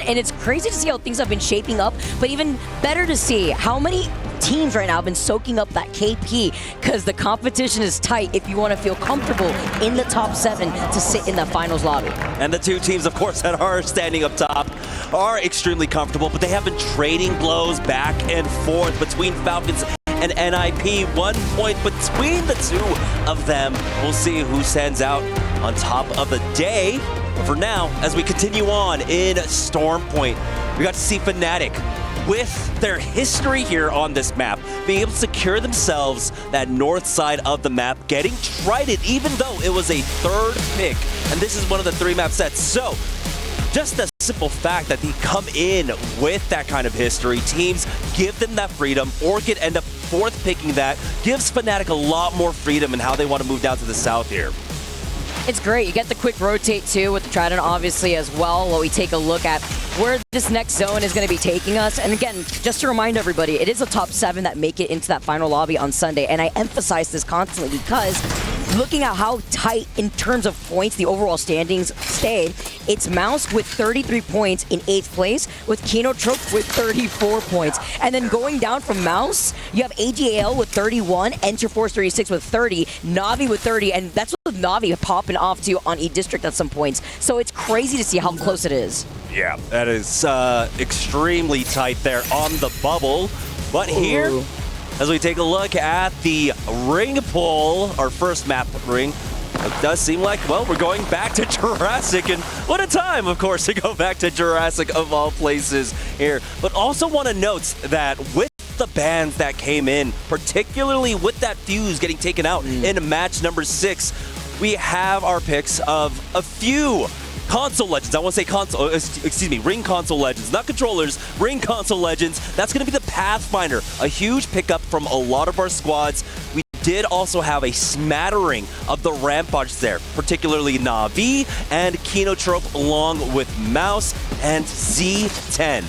and it's crazy to see how things have been shaping up, but even better to see how many teams right now have been soaking up that KP, because the competition is tight if you want to feel comfortable in the top 7 to sit in the finals lobby. And the two teams, of course, that are standing up top are extremely comfortable, but they have been trading blows back and forth between Falcons and NIP. 1 point between the two of them. We'll see who stands out on top of the day. But for now, as we continue on in Storm Point, we got to see Fnatic with their history here on this map, being able to secure themselves that north side of the map, getting trident even though it was a 3rd pick, and this is one of the 3 map sets. So just the simple fact that they come in with that kind of history, teams give them that freedom, or could end up 4th picking that, gives Fnatic a lot more freedom in how they want to move down to the south here. It's great. You get the quick rotate too with the Trident obviously as well, while we take a look at where this next zone is going to be taking us. And again, just to remind everybody, it is a top 7 that make it into that final lobby on Sunday. And I emphasize this constantly because looking at how tight in terms of points the overall standings stayed, it's Mouse with 33 points in 8th place, with Kinotrope with 34 points. And then going down from Mouse, you have AGAL with 31, Enterforce 36 with 30, Navi with 30, and that's with Navi popping off too on E-District at some points. So it's crazy to see how close it is. Yeah, that is extremely tight there on the bubble. But here, as we take a look at the ring poll, our first map ring, it does seem like, well, we're going back to Jurassic, and what a time, of course, to go back to Jurassic of all places here. But also want to note that with the bans that came in, particularly with that fuse getting taken out in match number 6, we have our picks of a few console legends. I want to say console, excuse me, ring console legends, not controllers, ring console legends. That's going to be the Pathfinder, a huge pickup from a lot of our squads. We did also have a smattering of the Ramparts there, particularly Navi and Kinotrope, along with Mouse and Z10.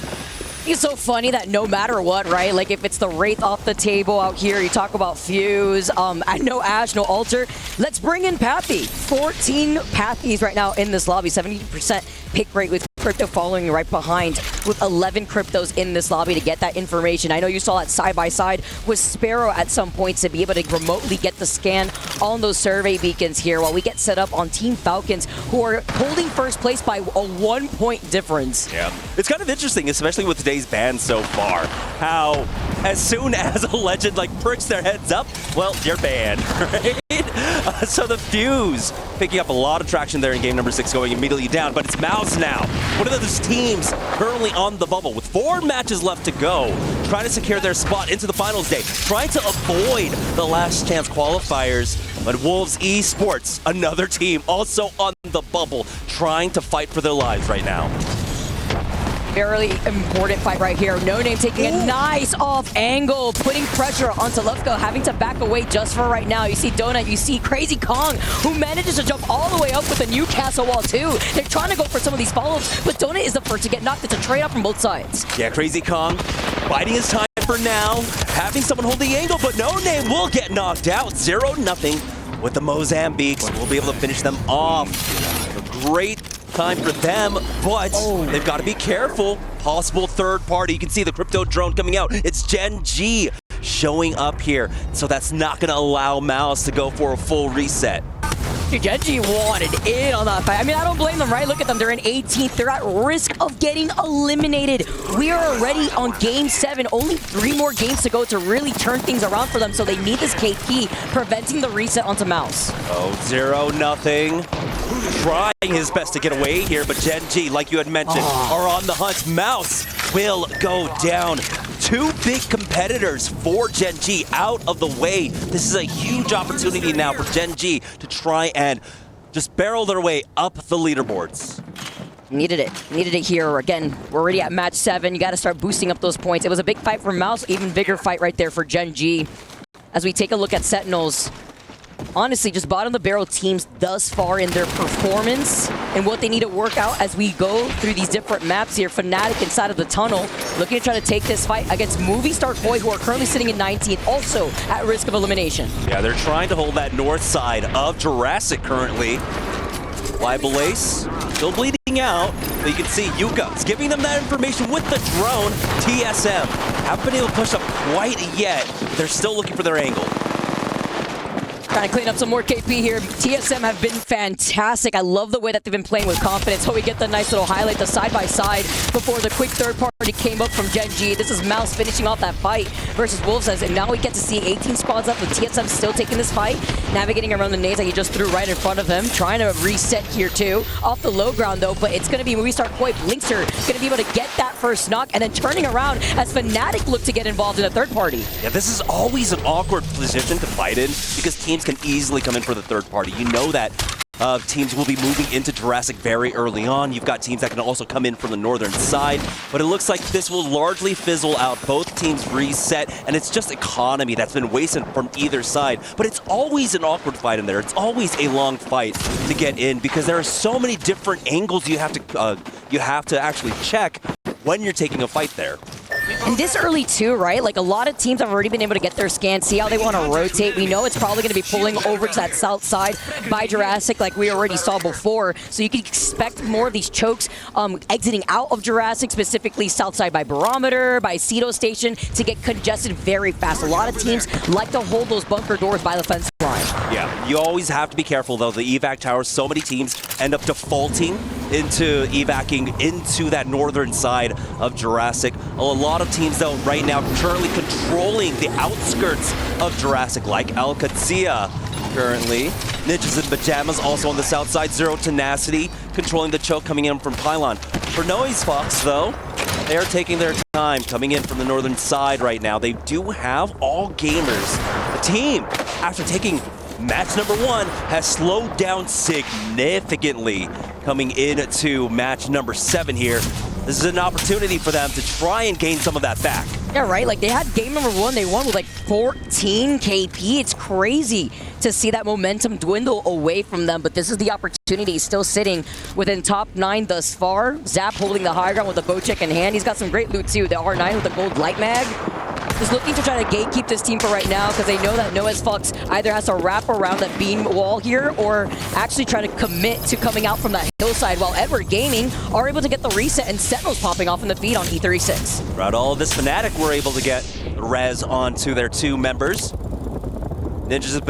It's so funny that no matter what, right? Like if it's the Wraith off the table out here, you talk about Fuse, no Ash, no Alter. Let's bring in Pathy. 14 Pathys right now in this lobby, 70% pick rate with Crypto following right behind with 11 Cryptos in this lobby to get that information. I know you saw that side by side with Sparrow at some points to be able to remotely get the scan on those survey beacons here while we get set up on Team Falcons, who are holding first place by a 1-point difference. Yeah, it's kind of interesting, especially with today's ban so far, how as soon as a legend like perks their heads up, well, you're banned, right? So the Fuse picking up a lot of traction there in game number 6, going immediately down, but it's Mouse now. One of those teams currently on the bubble with 4 matches left to go, trying to secure their spot into the finals day, trying to avoid the last chance qualifiers. But Wolves Esports, another team also on the bubble, trying to fight for their lives right now. Very important fight right here. No Name taking a nice off angle, putting pressure onto Lufko, having to back away just for right now. You see Donut, you see Crazy Kong, who manages to jump all the way up with a Newcastle wall too. They're trying to go for some of these follows, but Donut is the first to get knocked. It's a trade-off from both sides. Yeah, Crazy Kong biding his time for now, having someone hold the angle, but No Name will get knocked out. 0-0 with the Mozambiques. We'll be able to finish them off. A great time for them, but they've got to be careful. Possible third party. You can see the crypto drone coming out. It's Gen G showing up here, so that's not going to allow Mouse to go for a full reset. Dude, Gen G wanted in on that fight. I mean, I don't blame them, right? Look at them. They're in 18th. They're at risk of getting eliminated. We are already on Game 7. Only 3 more games to go to really turn things around for them, so they need this KP, preventing the reset onto Mouse. Oh, 0-0. Trying his best to get away here, but Gen G, like you had mentioned, are on the hunt. Mouse will go down. 2 big competitors for Gen G out of the way. This is a huge opportunity now for Gen G to try and just barrel their way up the leaderboards. Needed it. Needed it here. Again, we're already at match 7. You got to start boosting up those points. It was a big fight for Mouse, even bigger fight right there for Gen G. As we take a look at Sentinels, honestly, just bottom of the barrel teams thus far in their performance and what they need to work out as we go through these different maps here. Fnatic inside of the tunnel, looking to try to take this fight against Movie Star Boy, who are currently sitting in 19th, also at risk of elimination. Yeah, they're trying to hold that north side of Jurassic currently. Liable Ace still bleeding backing out. But you can see Yuka is giving them that information with the drone. TSM haven't been able to push up quite yet. They're still looking for their angle. Trying to clean up some more KP here. TSM have been fantastic. I love the way that they've been playing with confidence. So we get the nice little highlight, the side-by-side before the quick third party came up from Gen G. This is Mouse finishing off that fight versus Wolves, and now we get to see 18 squads up with TSM still taking this fight, navigating around the nades that he just threw right in front of him, trying to reset here too. Off the low ground though, but it's going to be when we start Koi. Blinkster going to be able to get that first knock and then turning around as Fnatic look to get involved in a third party. Yeah, this is always an awkward position to fight in because teams can easily come in for the third party. You know that teams will be moving into Jurassic very early on. You've got teams that can also come in from the northern side, but it looks like this will largely fizzle out. Both teams reset, and it's just economy that's been wasted from either side. But it's always an awkward fight in there. It's always a long fight to get in because there are so many different angles you have to actually check when you're taking a fight there. And this early too, right? Like a lot of teams have already been able to get their scan, see how they want to rotate. We know it's probably going to be pulling over to that south side by Jurassic like we already saw before. So you can expect more of these chokes exiting out of Jurassic, specifically south side by Barometer, by Cedo Station, to get congested very fast. A lot of teams like to hold those bunker doors by the fence line. Yeah, you always have to be careful though. The evac towers, so many teams end up defaulting into evacing into that northern side of Jurassic. A lot of teams though right now currently controlling the outskirts of Jurassic, like ALGS currently. Ninjas in Pajamas also on the south side. Zero Tenacity controlling the choke coming in from Pylon. For Noise Fox though, they are taking their time coming in from the northern side right now. They do have All Gamers. The team, after taking match number 1, has slowed down significantly coming into match number 7 here. This is an opportunity for them to try and gain some of that back. Yeah, right. Like they had game number 1, they won with like 14 KP. It's crazy to see that momentum dwindle away from them, but this is the opportunity. Still sitting within top 9 thus far. Zap holding the high ground with the bow check in hand. He's got some great loot too. The R9 with the gold light mag. Is looking to try to gatekeep this team for right now because they know that Noah's Fox either has to wrap around that beam wall here or actually try to commit to coming out from that hillside, while Edward Gaming are able to get the reset and Sentinels popping off in the feed on E36. Throughout all of this, Fnatic were able to get res onto their 2 members. Ninjas in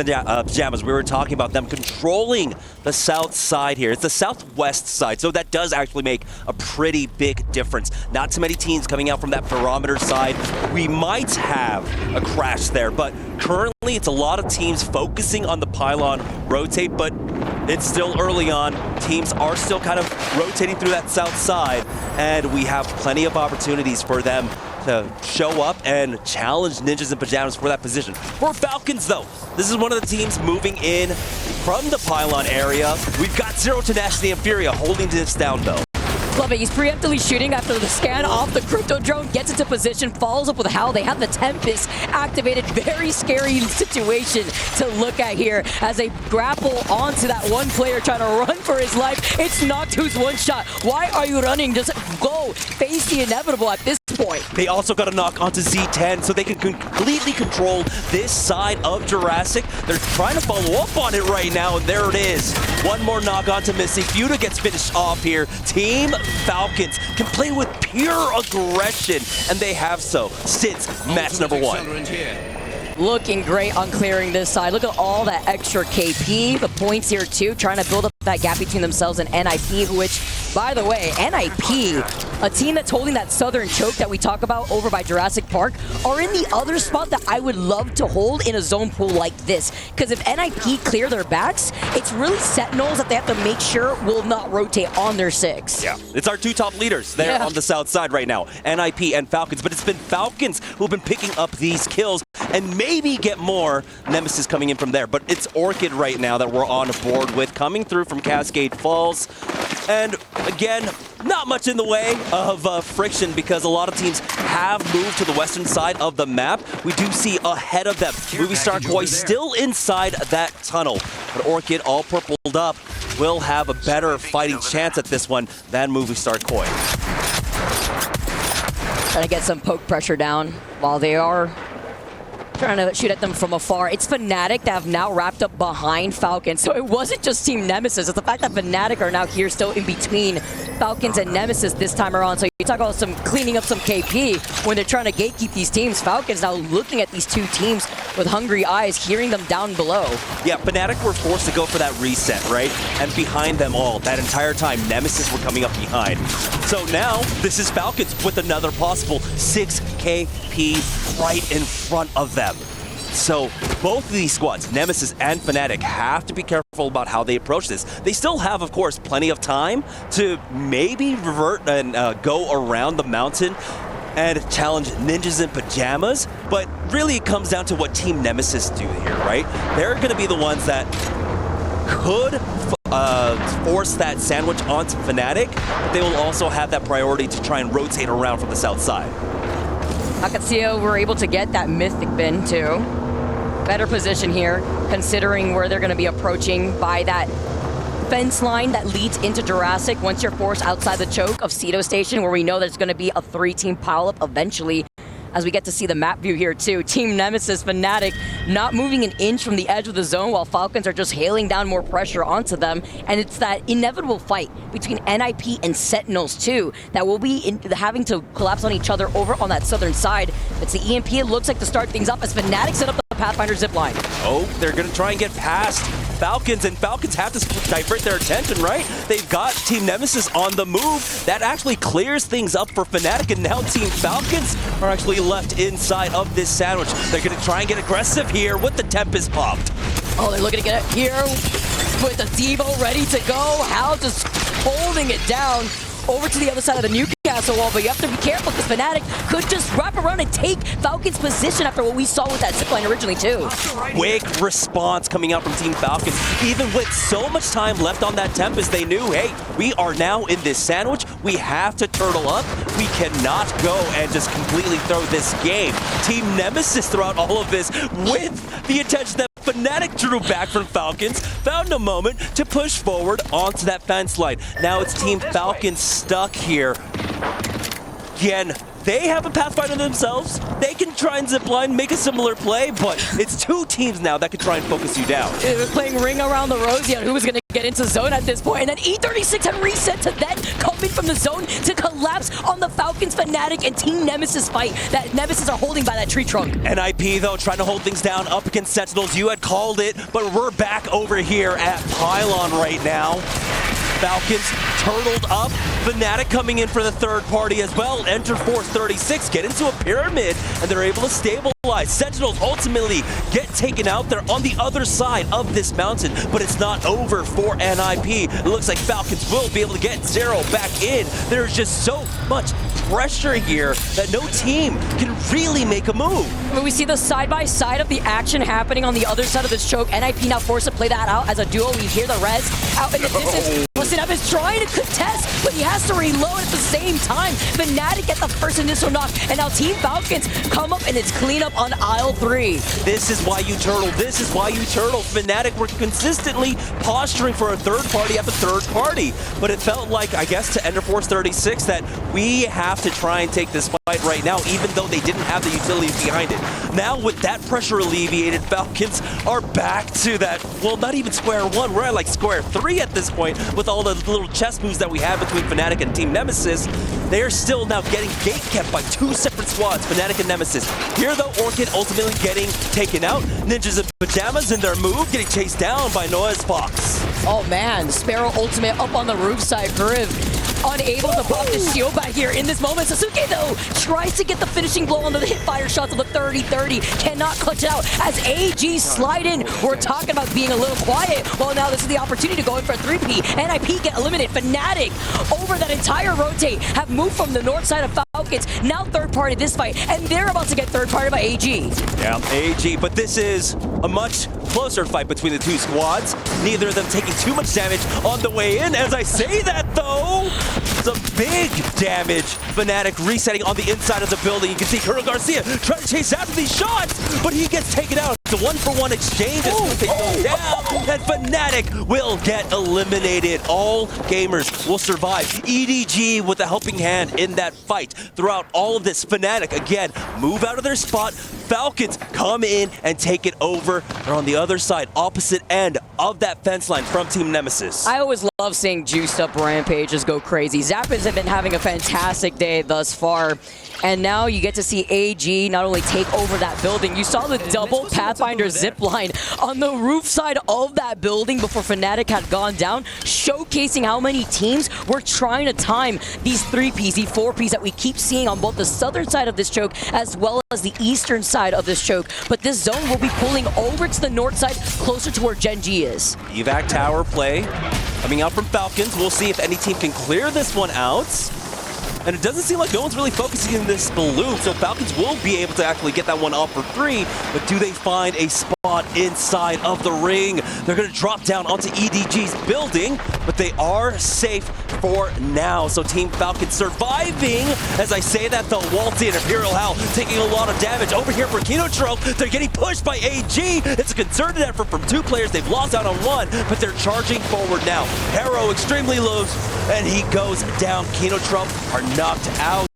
Pajamas, we were talking about them controlling the south side here. It's the southwest side, so that does actually make a pretty big difference. Not too many teams coming out from that Barometer side. We might have a crash there, but currently it's a lot of teams focusing on the Pylon rotate, but it's still early on. Teams are still kind of rotating through that south side, and we have plenty of opportunities for them to show up and challenge Ninjas in Pajamas for that position. For Falcons though, this is one of the teams moving in from the Pylon area. We've got Zero Tenacity and Furia holding this down though. Love it. He's preemptively shooting after the scan off the crypto drone, gets into position, follows up with Howl. They have the Tempest activated. Very scary situation to look at here as they grapple onto that one player trying to run for his life. It's Noctu's one shot. Why are you running? Just go. Face the inevitable at this point. They also got a knock onto Z10 so they can completely control this side of Jurassic. They're trying to follow up on it right now, and there it is. One more knock onto Missy. Fuda gets finished off here. Team Falcons can play with pure aggression, and they have so since match number 1. Looking great on clearing this side. Look at all that extra KP. The points here too, trying to build up that gap between themselves and NIP, which, by the way, NIP, a team that's holding that southern choke that we talk about over by Jurassic Park, are in the other spot that I would love to hold in a zone pool like this. Because if NIP clear their backs, it's really Sentinels that they have to make sure will not rotate on their 6. Yeah, it's our 2 top leaders there on the south side right now, NIP and Falcons. But it's been Falcons who've been picking up these kills and maybe get more Nemesis coming in from there. But it's Orchid right now that we're on board with, coming through from Cascade Falls. And again, not much in the way of friction because a lot of teams have moved to the western side of the map. We do see ahead of them Movie Star Koi still inside that tunnel. But Orchid, all purpled up, will have a better fighting chance at this one than Movie Star Koi. Trying to get some poke pressure down while they are trying to shoot at them from afar. It's Fnatic that have now wrapped up behind Falcons. So it wasn't just Team Nemesis. It's the fact that Fnatic are now here still in between Falcons and Nemesis this time around. So you talk about some cleaning up some KP when they're trying to gatekeep these teams. Falcons now looking at these two teams with hungry eyes, hearing them down below. Yeah, Fnatic were forced to go for that reset, right? And behind them all, that entire time, Nemesis were coming up behind. So now, this is Falcons with another possible 6 KP right in front of them. So both of these squads, Nemesis and Fnatic, have to be careful about how they approach this. They still have, of course, plenty of time to maybe revert and go around the mountain and challenge Ninjas in Pajamas, but really it comes down to what Team Nemesis do here, right? They're going to be the ones that could force that sandwich onto Fnatic, but they will also have that priority to try and rotate around from the south side. Akatsuya were able to get that Mythic bin too. Better position here, considering where they're going to be approaching by that fence line that leads into Jurassic once you're forced outside the choke of Cedo Station, where we know there's going to be a 3-team pileup eventually, as we get to see the map view here too. Team Nemesis, Fnatic, not moving an inch from the edge of the zone, while Falcons are just hailing down more pressure onto them. And it's that inevitable fight between NIP and Sentinels too that will be having to collapse on each other over on that southern side. It's the EMP, it looks like, to start things up as Fnatic set up the Pathfinder zipline. Oh, they're going to try and get past Falcons, and Falcons have to divert their attention, right? They've got Team Nemesis on the move. That actually clears things up for Fnatic, and now Team Falcons are actually left inside of this sandwich. They're going to try and get aggressive here with the Tempest popped. Oh, they're looking to get it here with the Devo ready to go. Hal just holding it down over to the other side of the Newcastle wall, but you have to be careful because Fnatic could just wrap around and take Falcons' position after what we saw with that zipline originally too. Quick response coming out from Team Falcons. Even with so much time left on that Tempest, they knew, hey, we are now in this sandwich. We have to turtle up. We cannot go and just completely throw this game. Team Nemesis throughout all of this with the intention that Fnatic drew back from Falcons, found a moment to push forward onto that fence line. Now it's Team Falcons stuck here. Again, they have a Pathfinder themselves. They can try and zipline, make a similar play, but it's two teams now that can try and focus you down. They were playing ring around the rosy on who was going to get into zone at this point, and then E36 had reset to then coming from the zone to collapse on the Falcons, Fnatic, and Team Nemesis fight that Nemesis are holding by that tree trunk. NIP, though, trying to hold things down up against Sentinels. You had called it, but we're back over here at Pylon right now. Falcons turtled up. Fnatic coming in for the third party as well. Enter Force 36, get into a pyramid, and they're able to stabilize. Sentinels ultimately get taken out. They're on the other side of this mountain, but it's not over for NIP. It looks like Falcons will be able to get Zero back in. There's just so much pressure here that no team can really make a move. When we see the side-by-side of the action happening on the other side of this choke, NIP now forced to play that out as a duo. We hear the res out in the distance. Listen up, is trying to contest, but he has to reload at the same time. Fnatic get the first initial knock, and now Team Falcons come up and it's cleanup on aisle 3. This is why you turtle. This is why you turtle. Fnatic were consistently posturing for a third party after third party, but it felt like, I guess, to Ender Force 36 that we have to try and take this fight right now, even though they didn't have the utilities behind it. Now, with that pressure alleviated, Falcons are back to that, well, not even square one. We're at like square 3 at this point with all the little chess moves that we have between Fnatic and Team Nemesis. They are still now getting gate kept by two separate squads, Fnatic and Nemesis. Here, though, Orchid ultimately getting taken out. Ninjas in Pajamas in their move, getting chased down by Noah's Fox. Oh man, Sparrow ultimate up on the roof side. Griv unable to pop the shield back here in this moment. Sasuke, though, tries to get the finishing blow on the hit fire shots of the 30-30. Cannot clutch it out as AG slide in. We're talking about being a little quiet. Well, now this is the opportunity to go in for a 3P. NIP get eliminated. Fnatic over that entire rotate have moved from the north side of Falcons. Now third party this fight, and they're about to get third party by AG. Yeah, AG, but this is a much closer fight between the two squads. Neither of them taking too much damage on the way in. As I say that, though, some big damage. Fnatic resetting on the inside of the building. You can see Colonel Garcia trying to chase after these shots, but he gets taken out. It's a 1-for-1 exchange as they go down, and Fnatic will get eliminated. All gamers will survive. EDG with a helping hand in that fight throughout all of this. Fnatic, again, move out of their spot, Falcons come in and take it over. They're on the other side, opposite end of that fence line from Team Nemesis. I always love seeing juiced up Rampages go crazy. Zappas have been having a fantastic day thus far. And now you get to see AG not only take over that building, you saw the double Pathfinder zipline on the roof side of that building before Fnatic had gone down, showcasing how many teams were trying to time these 3Ps, these 4Ps that we keep seeing on both the southern side of this choke as well as the eastern side of this choke. But this zone will be pulling over to the north side, closer to where Gen G is. Evac tower play coming out from Falcons. We'll see if any team can clear this one out. And it doesn't seem like no one's really focusing in this balloon, so Falcons will be able to actually get that one off for 3, but do they find a spot inside of the ring? They're going to drop down onto EDG's building, but they are safe for now. So Team Falcons surviving. As I say that, the Walty and Imperial Hal taking a lot of damage. Over here for Kinotrope, they're getting pushed by AG. It's a concerted effort from 2 players. They've lost out on 1, but they're charging forward now. Harrow extremely loose, and he goes down. Kinotrope are knocked out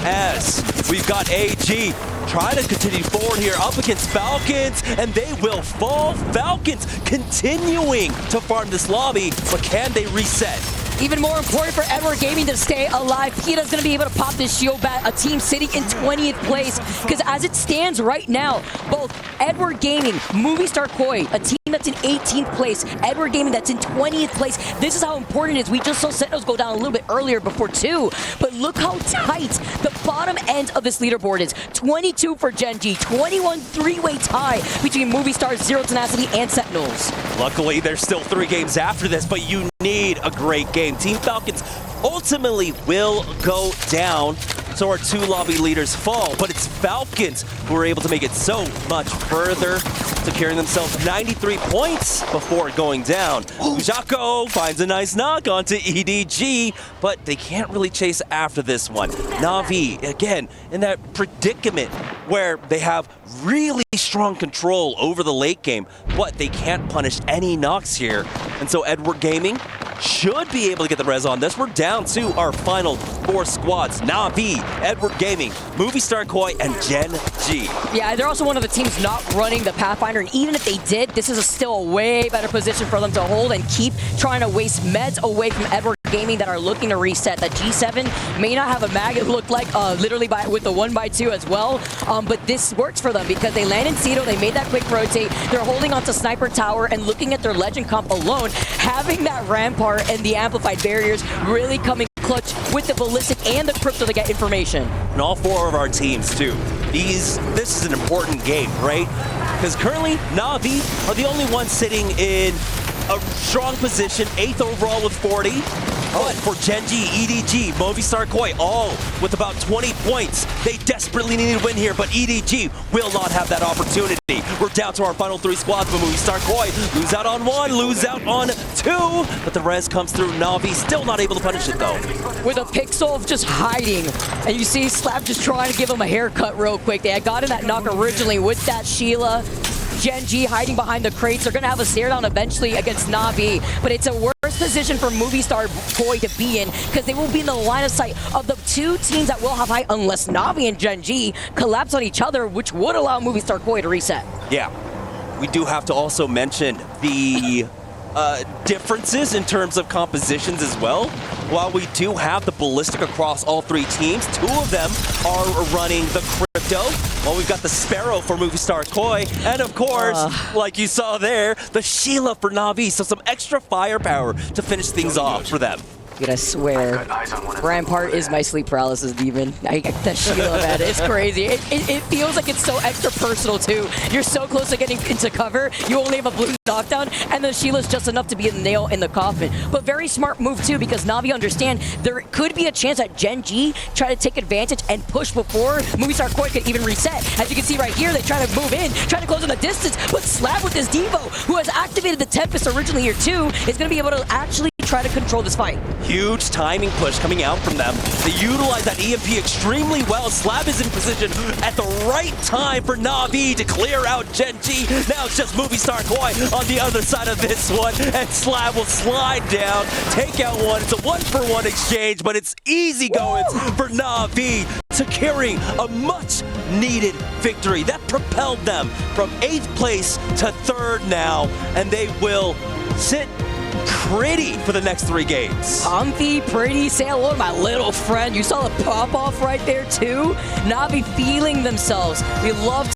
as we've got AG trying to continue forward here up against Falcons, and they will fall. Falcons continuing to farm this lobby, but can they reset? Even more important for Edward Gaming to stay alive, Peta's going to be able to pop this shield bat, a team sitting in 20th place. Because as it stands right now, both Edward Gaming, Movie Star Koi, a team that's in 18th place, Edward Gaming that's in 20th place. This is how important it is. We just saw Sentinels go down a little bit earlier before 2, but look how tight the bottom end of this leaderboard is. 22 for Gen G, 21 3-way tie between Movie Stars, Zero Tenacity, and Sentinels. Luckily, there's still 3 games after this, but you need a great game. Team Falcons ultimately will go down, so our 2 lobby leaders fall, but it's Falcons who are able to make it so much further, securing themselves 93 points before going down. Jaco finds a nice knock onto EDG, but they can't really chase after this one. Na'Vi, again, in that predicament where they have really strong control over the late game, but they can't punish any knocks here. And so Edward Gaming should be able to get the res on this. We're down to our final 4 squads. Na'Vi, Edward Gaming, Movie Star Koi, and Gen G. Yeah, they're also one of the teams not running the Pathfinder, and even if they did, this is still a way better position for them to hold and keep trying to waste meds away from Edward Gaming that are looking to reset. That G7 may not have a mag, it looked like, literally with the 1x2 as well, but this works for them because they land in Cito, they made that quick rotate, they're holding onto Sniper Tower and looking at their Legend comp alone, having that Rampart and the amplified barriers really coming clutch with the ballistic and the crypto to get information. And all 4 of our teams too. This is an important game, right? Because currently Na'Vi are the only ones sitting in a strong position, 8th overall with 40. But for Gen G, EDG, Movistar Koi, all with about 20 points. They desperately need to win here, but EDG will not have that opportunity. We're down to our final 3 squads, but Movistar Koi lose out on 1, lose out on 2, but the res comes through. Na'Vi still not able to punish it though. With a Pixel of just hiding, and you see Slap just trying to give him a haircut real quick. They had gotten that knock originally with that Sheila. Gen G hiding behind the crates. They're going to have a stare down eventually against Na'Vi, but it's a worse position for Movie Star Koi to be in because they will be in the line of sight of the 2 teams that will have height unless Na'Vi and Gen G collapse on each other, which would allow Movie Star Koi to reset. Yeah, we do have to also mention the differences in terms of compositions as well. While we do have the ballistic across all 3 teams, 2 of them are running the crypto, while we've got the Sparrow for Movie Star Koi, and of course, like you saw there, the Sheila for Na'Vi, so some extra firepower to finish things off for them. Dude, I swear, Rampart is my sleep paralysis demon. That Sheila, man, it's crazy. It feels like it's so extra personal, too. You're so close to getting into cover, you only have a blue knockdown, and the Sheila's just enough to be a nail in the coffin. But very smart move, too, because Na'Vi understand there could be a chance that Gen G try to take advantage and push before Movie Star Koi could even reset. As you can see right here, they try to move in, try to close on the distance, but Slab with this Devo, who has activated the Tempest originally here, too, is going to be able to actually try to control this fight. Huge timing push coming out from them. They utilize that EMP extremely well. Slab is in position at the right time for Na'Vi to clear out Gen G. Now it's just Movie Star Koi on the other side of this one, and Slab will slide down, take out one. It's a 1-for-1 exchange, but it's easy going for Na'Vi. securing a much-needed victory that propelled them from 8th place to 3rd now, and they will sit pretty for the next 3 games. Comfy, pretty, say hello to my little friend. You saw the pop-off right there too? Navi feeling themselves. We love